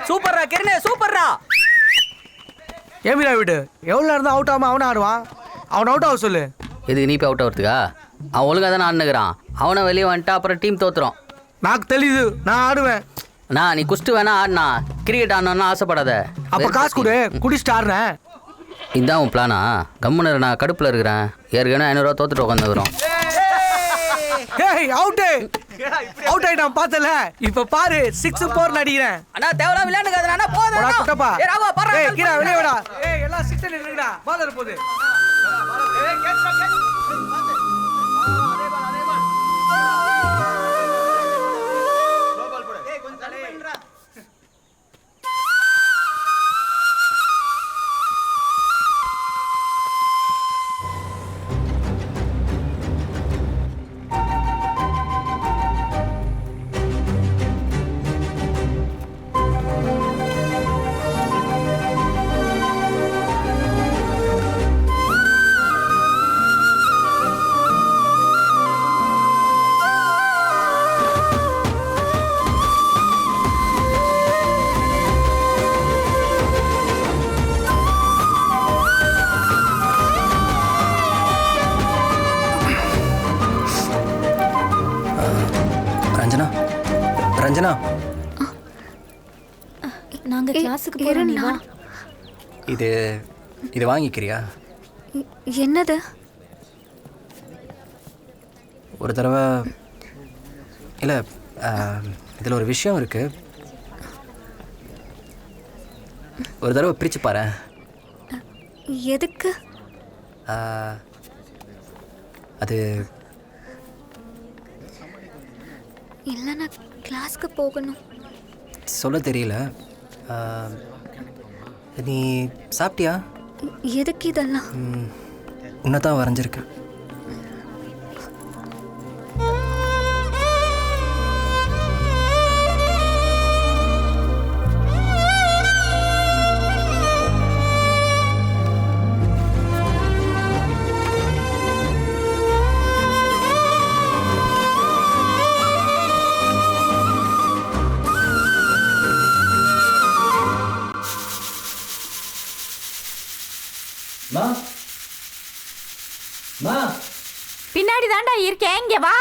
சூப்பர்ரா கிரணே சூப்பர்ரா. ஏமிரா விடு, எவ்வளோ நேரம் தான் அவுட் ஆகாம அவனை ஆடுவான். அவனை அவுட் ஆக சொல்லு. இதுக்கு நீ போய் அவுட் ஆகிறதுக்கா? அவன் ஒழுங்காக தானே ஆடுனுக்கிறான். அவனை வெளியே வந்துட்டா அப்புறம் டீம் தோத்துரும். నాకు தெரியுது, நான் ஆடுவேன். நீ குஸ்ட்டு வேணா ஆடினா, கிரிக்கெட் ஆடணும்னு ஆசைப்படாத. அப்போ காசு கொடு, குடிச்சிட்டு ஆடுறேன். இதான் உன் பிளானா? கம்முன்னு நான் கடுப்பில் இருக்கிறேன். ஏற்கனவே 500 ரூபா தோத்துட்டு உட்காந்துக்கிறோம். ஏய் அவுட்டு, அவுட் ஆயிட்டான் பார்த்தல. இப்ப பாரு 6 4 அடிக்கிறேன். அண்ணா தேவலாம் விளையாடுகாதடா போடா. போடா குட்டப்பா. ஏய் ராவா பாறா. ஏய் கீழ வெளிய வாடா. ஏய் எல்லாம் 6 நில்லுங்கடா. பால் போகுது. ஏய் கேட்றா கேட்றா. அதே பால் அதே பால். ஸ்லோ பால் போடு. ஏய் கொஞ்சம் தள்ளி நின்றா. ரஞ்சனா, நாங்க கிளாஸுக்கு போறோம். இது வாங்கிக்கிறியா? என்னது? ஒரு தடவை இல்லை, இதில் ஒரு விஷயம் இருக்கு. ஒரு தடவை பிரித்து பாரு. எதுக்கு? அது இல்லை, நான் கிளாஸ்க்கு போகணும். சொல்ல தெரியல. நீ சாப்பிட்டியா? எதுக்கு இதெல்லாம்? உன்னைத்தான் வரைஞ்சிருக்கேன். பின்னாடி தாண்டா இருக்கேன், இங்க வா.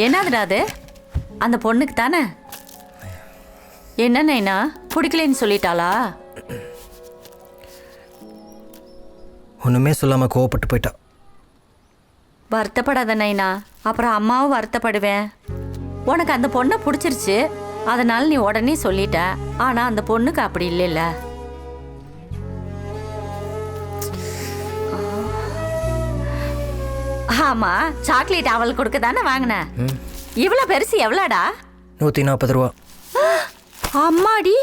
என்னதுடா அது? அந்த பொண்ணுக்கு தானே? என்ன நைனா, பிடிக்கலன்னு சொல்லிட்டாளா? ஒன்றுமே சொல்லாமல் கோவப்பட்டு போயிட்டா. வருத்தப்படாத நைனா, அப்புறம் அம்மாவும் வருத்தப்படுவேன். உனக்கு அந்த பொண்ணை பிடிச்சிருச்சு, அதனால நீ உடனே சொல்லிட்ட. ஆனா அந்த பொண்ணுக்கு அப்படி இல்லைல்ல. ஆமா, சாக்லேட் அவளுக்கு கொடுக்க தானே வாங்கின. இவ்வளவு பெருசு எவ்வளோடா? 140 ரூபா. அம்மாடி,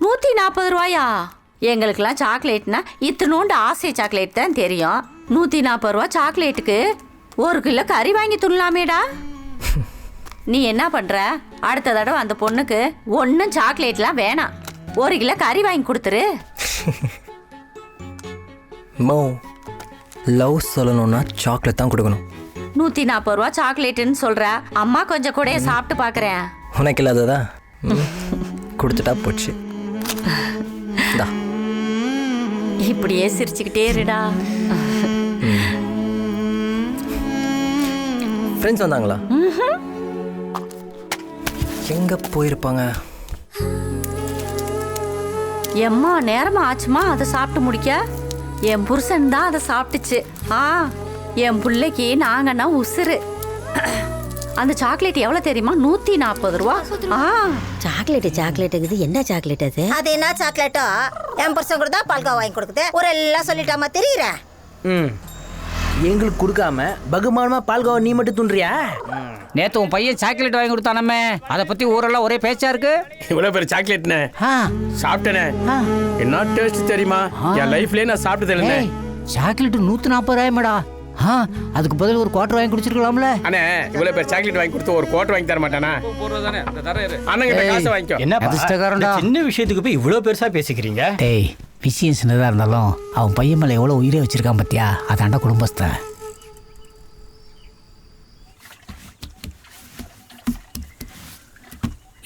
140 ரூபாயா? எங்களுக்கெல்லாம் சாக்லேட்னா இத்தினோண்டு ஆசை சாக்லேட் தான் தெரியும். 140 ரூபா சாக்லேட்டுக்கு 1 கிலோ கறி வாங்கி துண்ணலாமேடா. நீ என்ன பண்ற? அடுத்த தடவை அந்த பொண்ணுக்கு ஒன்றும் சாக்லேட்லாம் வேணாம், 1 கிலோ கறி வாங்கி கொடுத்துரு. மோ, லவ் சொல்லணும்னா சாக்லேட் தான் கொடுக்கணும். 140 ரூபா சாக்லேட்டுன்னு சொல்ற. அம்மா கொஞ்சம் கூட சாப்பிட்டு பார்க்குறேன். உனக்கு இல்லாததா? கொடுத்துட்டா போச்சு. இப்படியே சிரிச்சுக்கிட்டே இருடா. ஃப்ரெண்ட்ஸ் வந்தாங்களா? எங்க போயிருப்பாங்க? எம்மா நேரமா ஆச்சுமா அதை சாப்பிட்டு முடிக்க. என் புருஷன் தான் அதை சாப்பிட்டுச்சு. என் பிள்ளைக்கு நாங்கன்னா உசுறு. அந்த சாக்லேட் எவ்வளவு தெரியுமா? 140 ரூபா. சாக்லேட்டுக்குது. என்ன சாக்லேட் அது? அது என்ன சாக்லேட்டோ? என் புருஷன் கூட தான் பால்கோவா வாங்கி கொடுக்குது. ஒரு எல்லாம் சொல்லிட்டாமா தெரியுற. எங்களுக்கு கொடுக்காம பகுமானமா பால்கோவா நீ மட்டும் துண்றியா? நேத்து உன் பையன் சாக்லேட் வாங்கி கொடுத்தானே, அதை பத்தி ஊரெல்லாம் ஒரே பேச்சா இருக்கு. இவ்வளவு பெரிய சாக்லேட்னே சாப்பிட்டேனே, என்ன டேஸ்ட் தெரியுமா? என் லைஃப்லயே நான் சாப்பிட்டது இல்லைண்ணே. சாக்லேட் 140 ரூபாய்டா. அதுக்கு பதில் ஒரு குவார்டர் வாங்கி குடிச்சிருக்கலாம்ல. அண்ணே, இவ்வளவு பேர் சாக்லேட் வாங்கி கொடுத்து ஒரு குவார்டர் வாங்கி தர மாட்டானா? அண்ணன் கிட்ட காசை வாங்கிக்கோ. என்ன அதிர்ஷ்டக்காரன்டா, சின்ன விஷயத்துக்கு போய் இவ்வளவு பெருசா பேசிக்கிறீங்க. டேய், விஷயம் சின்னதாக இருந்தாலும் அவன் பையன் மேலே எவ்வளோ உயிரை வச்சிருக்கான் பார்த்தியா, அதாண்டா குடும்பஸ்தன்.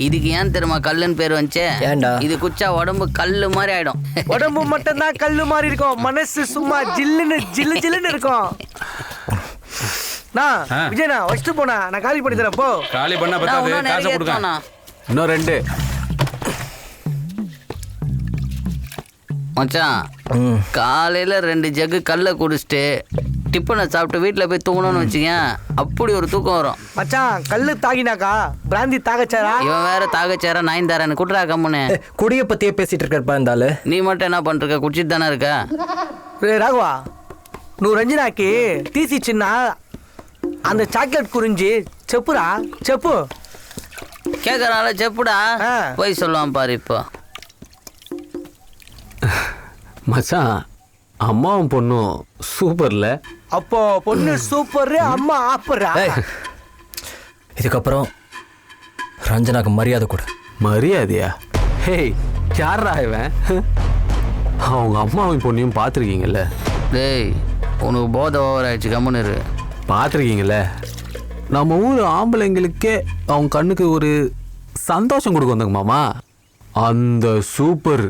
இதுக்கு ஏன் தெரியுமா கல்லுன்னு பேர் வந்துச்சு? ஏன்டா? இது குச்சா உடம்பு கல்லு மாதிரி ஆயிடும். உடம்பு மட்டும் தான் கல்லு மாதிரி இருக்கும், மனசு சும்மா ஜில்லுன்னு இருக்கும். நான் விஜயனா வச்சுட்டு போனா நான் காலி பண்ணி தரேன் போ. காலி பண்ண நான் பத்தாது, இன்னும் காசை நிறைய கொடுங்க. எடுத்தோண்ணா. இன்னும் 2. மச்சான் காலையில் 2 ஜக்கு கல்லை குடிச்சிட்டு டிப்பனை சாப்பிட்டு வீட்டில் போய் தூங்கணும்னு வச்சுக்க, அப்படி ஒரு தூக்கம் வரும். மச்சான் கல்லு தாகினாக்கா பிராந்தி தாகச்சாரா? இவன் வேற தாகச்சாரா 9 தரேன்னு குட்ரா கம்முன்னு. குடியை பற்றியே பேசிகிட்டு இருக்கப்பா இருந்தாலும். நீ மட்டும் என்ன பண்ணிருக்க? குடிச்சிட்டு தானே இருக்க. ராகவா నువ్వు రంజనాకి తీసి ఇచ్చిన அந்த சாக்லேட் குறிஞ்சி చెప్పురా చెప్పు. கேட்கறால செப்புடா. போய் சொல்லுவான் பாரு. இப்போ மச்சான் அம்மாவும் பொண்ணும் சூப்பர்ல. அப்போ பொண்ணு சூப்பர், அம்மா ஆப்பரா. இதுக்கப்புறம் ரஞ்சனாக்கு மரியாதை கொடு. மரியாதையா? ஹேய், யாரா இவன்? அவங்க அம்மாவும் பொண்ணையும் பார்த்துருக்கீங்கல்ல? டேய் உனக்கு போதை ஓவர் ஆயிடுச்சு, கம்முன்னு இரு. பார்த்துருக்கீங்கல்ல, நம்ம ஊர் ஆம்பளைங்களுக்கே அவங்க கண்ணுக்கு ஒரு சந்தோஷம் கொடுக்க வந்தாங்க மாமா. அந்த சூப்பர்.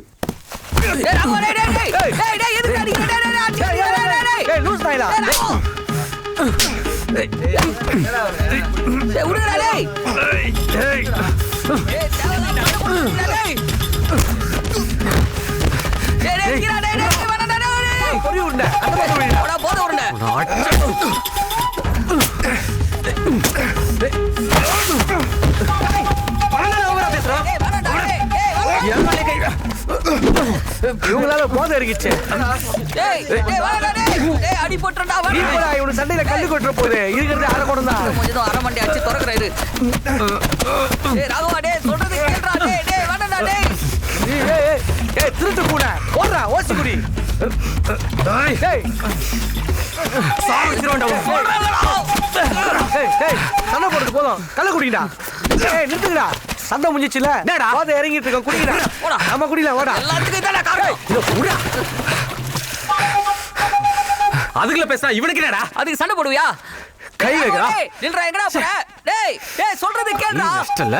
இவங்களால போதை இருந்துச்சு. இவனு சண்டையில கல்லு கொட்டுற போது இருக்கிறது அரை குடம் தான். அரை மண்டி அடிச்சு திறக்கிறாரு. திருட்டு கூட ஓடுறா ஓசி குடி. சண்டை போடுறது போதும், கல்ல குடிடா. நிறுத்துங்கடா, சண்டை முடிஞ்சிச்சுல, போதை இறங்கிட்டு இருக்க குடிக்கிறா. நம்ம குடியில ஓடா. அதுக்குள்ள பேசா இவனுக்கு என்னடா? அதுக்கு சண்டை போடுவியா? கை வைக்கிறா. நில்றா, எங்கடா போற? டேய் டேய் சொல்றது கேளுடா. கஷ்டல்ல.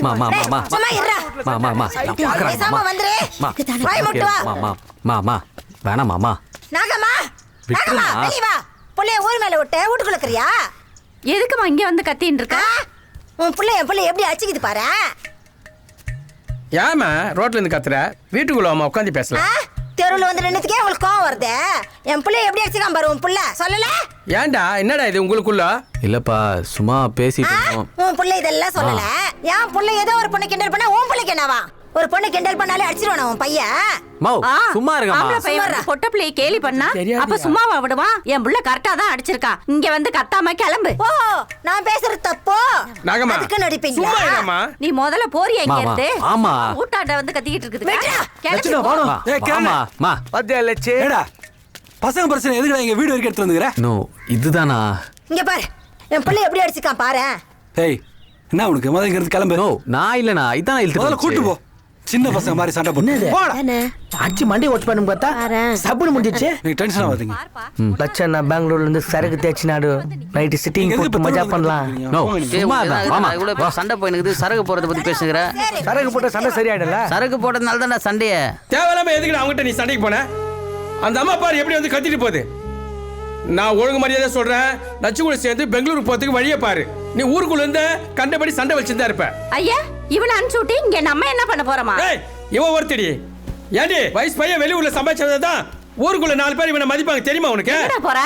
மாமா மாமா சும்மா இருடா. மாமா மாமா நான் பார்க்கறேன். பேசாம வந்துரு. வாய் மூட்டு வா. மாமா மாமா வேணாம் மாமா. நாகம்மா விட்டுருமா. நாகம்மா வெளிய வா. புள்ளைய ஊர் மேல விட்டு வீட்டுக்குள்ள இருக்கறியா? எதுக்குமா இங்கே வந்து கத்தின்னு இருக்க? உன் புள்ள என் புள்ள எப்படி அடிச்சுக்குது பாரு. ஏமா ரோட்ல இருந்து கத்துற? வீட்டுக்குள்ள அம்மா உட்காந்து பேசலாம். தெருவில் வந்து நின்னுக்கே உங்களுக்கு கோவம் வருது. என் புள்ளைய எப்படி அடிச்சுக்காம பாரு உன் புள்ள. சொல்லல? ஏன்டா என்னடா இது உங்களுக்குள்ள? இல்லப்பா சும்மா பேசிட்டு இருக்கோம். உன் புள்ள இதெல்லாம் சொல்லல. என் புள்ள ஏதோ ஒரு பொண்ணு கிண்டல் பண்ணா உன் புள்ளைக்கு என்னவா? ஒரு பொண்ணு கிண்டல் பண்ணாலே அடிச்சிருவானா உன் பையன்? மௌ சும்மா இருங்கம்மா. ஆம்பளை பையன் பொட்ட பிள்ளைய கேலி பண்ணா அப்ப சும்மாவா விடுவான்? என் புள்ள கரெக்டா தான் அடிச்சிருக்கான். இங்க வந்து கத்தாம கிளம்பு. ஓ நான் பேசுறது தப்போ? நாகம்மா அதுக்கு நடிப்பீங்களா? சும்மா இருங்கம்மா. நீ முதல்ல போறியா இங்க இருந்து? ஆமா. ஊட்டாட்ட வந்து கத்திக்கிட்டு இருக்குது. லட்சுமி வாடா. ஆமா மா. பாத்தியா லட்சு? பசங்க பிரச்சனை எதுக்குடா எங்க வீடு வரைக்கும் எடுத்து வந்துக்கிற? நோ இதுதானா? இங்க பாரு என் புள்ள எப்படி அடிச்சுக்கான் பாரு. ஏய் என்ன உனக்கு முதல்ல இங்க இருந்து கிளம்பு. நோ நான் இல்லனா இதான் முதல்ல இழுத்து கூட்டு போ. சின்ன பசங்க மாதிரி சண்டை போடு. போடா. அடிச்சு மண்டி வாட்ச் பண்ணு பார்த்தா சப்புன்னு முடிஞ்சிச்சு. நீங்க டென்ஷன் ஆகாதீங்க. லட்சம் நான் பெங்களூர்ல இருந்து சரக்கு தேய்ச்சினாடு நைட்டு சிட்டிங் போட்டு மஜா பண்ணலாம். நோ சும்மா தான் மாமா. இவ்வளோ சண்டை போயினுக்குது. சரக்கு போறத பத்தி பேசுகிற. சரக்கு போட்ட சண்டை சரியாயிடல. சரக்கு போட்டதுனால தானே சண்டையே. தேவையில்லாம எதுக்கு அவங்ககிட்ட நீ சண்டைக்கு போன? அந்த அம்மா பாரு எப்படி வந்து கத்திட்டு போகுது. நான் ஒழுங்கு மரியாதை சொல்றேன். லட்சு கூட சேர்ந்து பெங்களூர் போறதுக்கு வழியை பாரு. நீ ஊருக்குள்ள இருந்து கண்டபடி சண்டை வச்சுதான் இருப்ப. ஐயா இவனை அனுப்பிச்சு விட்டு இங்க நம்ம என்ன பண்ண போறோமா? ஏய் இவன் ஒருத்தடி. ஏண்டி வயசு பையன் வெளியூர்ல சம்பாதிச்சதான் ஊருக்குள்ள 4 பேர் இவனை மதிப்பாங்க தெரியுமா உனக்கு? என்ன போற?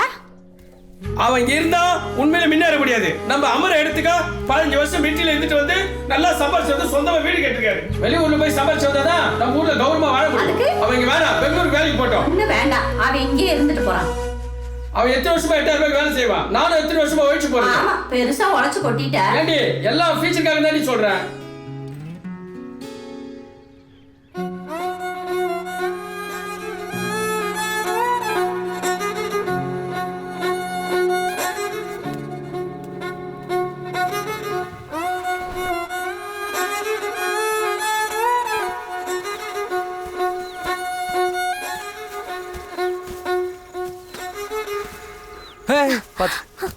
அவன் இங்க இருந்தா உண்மையில முன்னேற முடியாது. நம்ம அமர எடுத்துக்க 15 வருஷம் வீட்டில இருந்துட்டு வந்து நல்லா சம்பாதிச்சு வந்து சொந்தமா வீடு கட்டிருக்காரு. வெளியூர்ல போய் சம்பாதிச்சு வந்தாதான் நம்ம ஊர்ல கௌரவமா வாழ முடியும். அவன் இங்க வேணாம், பெங்களூருக்கு வேலைக்கு போட்டோம். இன்னும் வேண்டாம், அவன் இங்கே இருந்துட்டு போறான். அவன் எத்தனை வருஷமா 8000 ரூபாய் வேலை செய்வான். நானும் எத்தனை வருஷமா உழைச்சு போறேன். ஆமா பெருசா உழைச்சு கொட்டிட்ட. ஏண்டி எல்லாம் ஃபீச்சருக்காக தான் நீ சொல்ற. பார்த்து.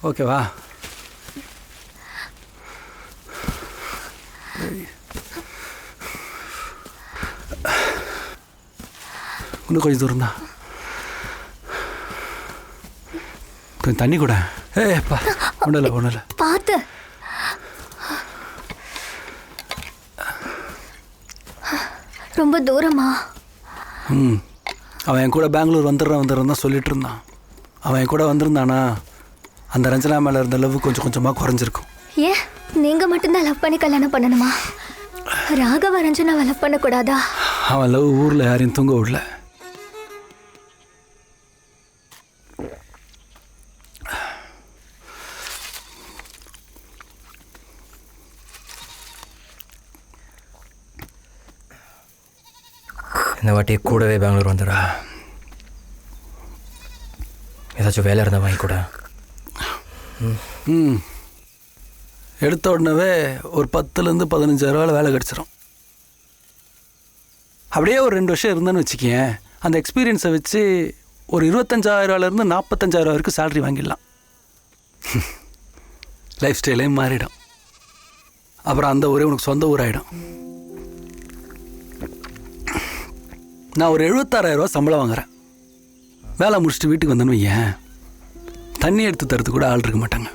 ஓகேவா? இன்னும் கொஞ்சம் தூரம் தான். கொஞ்சம் தண்ணி கூட. ஏப்பா ஒன்றும் இல்லை. பார்த்து. ரொம்ப தூரமா? அவன் என் கூட பெங்களூர் வந்துடுறான் தான் சொல்லிட்டு இருந்தான். அவன் என் கூட வந்திருந்தானா அந்த ரஞ்சனா மேலே இருந்த லவ் கொஞ்சம் கொஞ்சமாக குறைஞ்சிருக்கும். ஏன் நீங்கள் மட்டும்தான் லவ் பண்ணி கல்யாணம் பண்ணணுமா? ராகவ ரஞ்சனாவை லவ் பண்ணக்கூடாதா? அவன் லவ் ஊரில் யாரையும் தூங்க விடல. இந்த வாட்டி கூடவே பெங்களூர் வந்துடா. ஏதாச்சும் வேலை இருந்தால் வாங்கி கூட. எடுத்த உடனே ஒரு 10,000 to 15,000 வேலை கிடச்சிரும். அப்படியே ஒரு 2 வருஷம் இருந்தேன்னு வச்சுக்கேன், அந்த எக்ஸ்பீரியன்ஸை வச்சு ஒரு 25,000 to 45,000 வரைக்கும் சேலரி வாங்கிடலாம். லைஃப் ஸ்டைலே மாறிடும். அப்புறம் அந்த ஊரே உனக்கு சொந்த ஊராயிடும். நான் ஒரு 76,000 சம்பளம் வாங்குறேன். வேலை முடிச்சுட்டு வீட்டுக்கு வந்தேன்னு வையேன், தண்ணி எடுத்து தரது கூட ஆள் இருக்க மாட்டாங்க.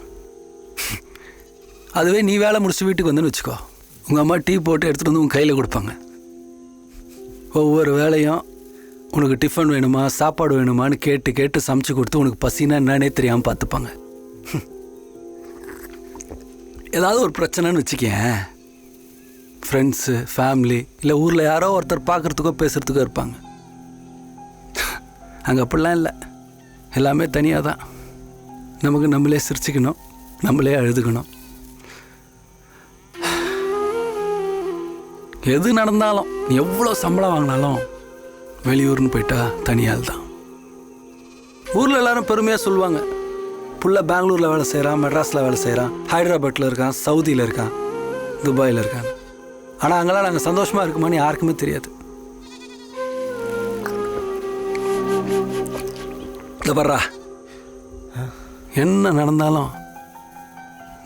அதுவே நீ வேலை முடிச்சுட்டு வீட்டுக்கு வந்தேன்னு வச்சுக்கோ, உங்கள் அம்மா டீ போட்டு எடுத்துகிட்டு வந்து உங்கள் கையில் கொடுப்பாங்க. ஒவ்வொரு வேலையும் உனக்கு டிஃபன் வேணுமா சாப்பாடு வேணுமான்னு கேட்டு கேட்டு சமைச்சு கொடுத்து உனக்கு பசினா என்னன்னே தெரியாமல் பார்த்துப்பாங்க. ஏதாவது ஒரு பிரச்சனைன்னு வச்சுக்கேன், ஃப்ரெண்ட்ஸு ஃபேமிலி இல்லை ஊரில் யாரோ ஒருத்தர் பார்க்குறதுக்கோ பேசுகிறதுக்கோ இருப்பாங்க. அங்கே அப்படிலாம் இல்லை, எல்லாமே தனியாக தான். நமக்கு நம்மளே சிரிச்சுக்கணும், நம்மளே அழுதுக்கணும். எது நடந்தாலும் எவ்வளோ சம்பளம் வாங்கினாலும் வெளியூர்னு போயிட்டா தனியால் தான். ஊரில் எல்லாரும் பெருமையாக சொல்லுவாங்க, புள்ள பெங்களூரில் வேலை செய்கிறான், மெட்ராஸில் வேலை செய்கிறான், ஹைதராபாத்தில் இருக்கான், சவுதியில் இருக்கான், துபாயில் இருக்கான். ஆனால் அங்கெல்லாம் நாங்கள் சந்தோஷமாக இருக்குமான்னு யாருக்குமே தெரியாது. இந்த பர்றா, என்ன நடந்தாலும்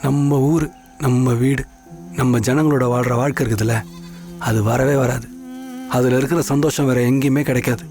நம்ம ஊர், நம்ம வீடு, நம்ம ஜனங்களோட வாழ்கிற வாழ்க்கை இருக்குதுல்ல, அது வரவே வராது. அதில் இருக்கிற சந்தோஷம் வேறு எங்கேயுமே கிடைக்காது.